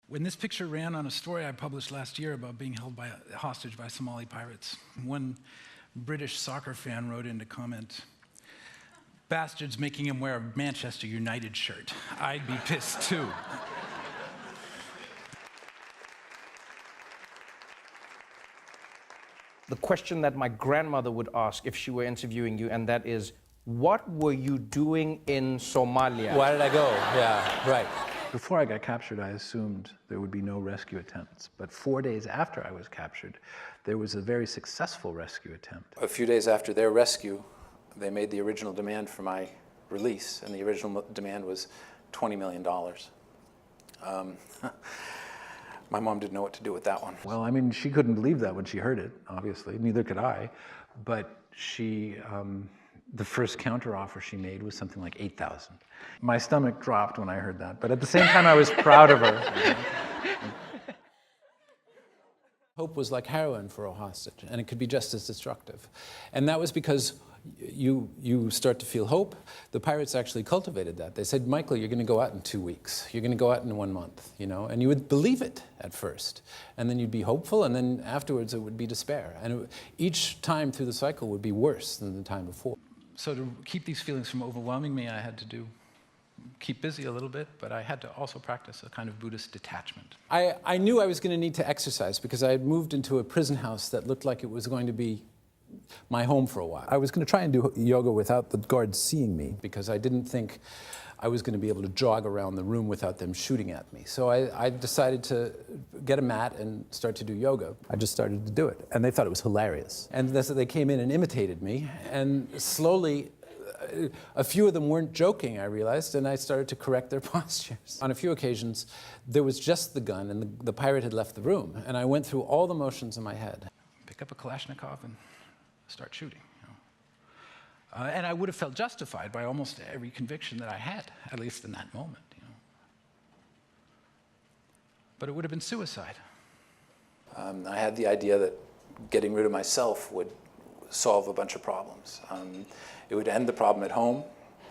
When this picture ran on a story I published last year about being held hostage by Somali pirates, one British soccer fan wrote in to comment, "Bastards making him wear a Manchester United shirt. I'd be pissed too." The question that my grandmother would ask if she were interviewing you, and that is, what were you doing in Somalia? Why did I go? Yeah, right. Before I got captured, I assumed there would be no rescue attempts. But 4 days after I was captured, there was a very successful rescue attempt. A few days after their rescue, they made the original demand for my release, and the original demand was $20 million. My mom didn't know what to do with that one. Well, I mean, she couldn't believe that when she heard it, obviously. Neither could I. But she, the first counteroffer she made was something like $8,000. My stomach dropped when I heard that, but at the same time, I was proud of her. Hope was like heroin for a hostage, and it could be just as destructive. And that was because you start to feel hope. The pirates actually cultivated that. They said, "Michael, you're going to go out in 2 weeks. You're going to go out in 1 month," you know? And you would believe it at first. And then you'd be hopeful, and then afterwards it would be despair. And each time through the cycle would be worse than the time before. So to keep these feelings from overwhelming me, I had to keep busy a little bit, but I had to also practice a kind of Buddhist detachment. I knew I was going to need to exercise because I had moved into a prison house that looked like it was going to be my home for a while. I was going to try and do yoga without the guards seeing me because I didn't think I was going to be able to jog around the room without them shooting at me. So I decided to get a mat and start to do yoga. I just started to do it, and they thought it was hilarious. And they came in and imitated me, and slowly, a few of them weren't joking, I realized, and I started to correct their postures. On a few occasions, there was just the gun, and the pirate had left the room, and I went through all the motions in my head. Pick up a Kalashnikov and start shooting. And I would have felt justified by almost every conviction that I had, at least in that moment. But it would have been suicide. I had the idea that getting rid of myself would solve a bunch of problems. It would end the problem at home.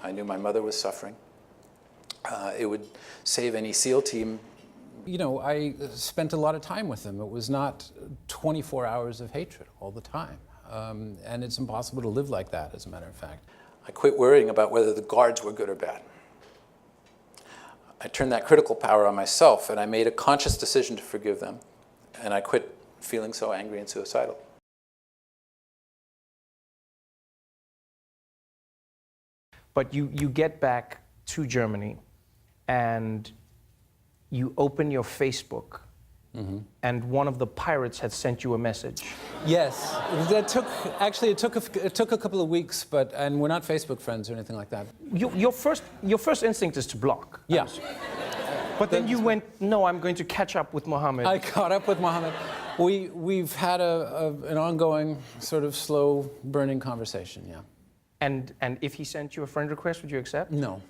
I knew my mother was suffering. It would save any SEAL team. You know, I spent a lot of time with them. It was not 24 hours of hatred all the time. And it's impossible to live like that, as a matter of fact. I quit worrying about whether the guards were good or bad. I turned that critical power on myself, and I made a conscious decision to forgive them. And I quit feeling so angry and suicidal. But you get back to Germany, and you open your Facebook, and one of the pirates had sent you a message. Yes, that took a couple of weeks, and we're not Facebook friends or anything like that. Your first instinct is to block. Yeah. But then you went, no, I'm going to catch up with Mohammed. I caught up with Mohammed. We've had an ongoing sort of slow burning conversation, yeah. And if he sent you a friend request, would you accept? No.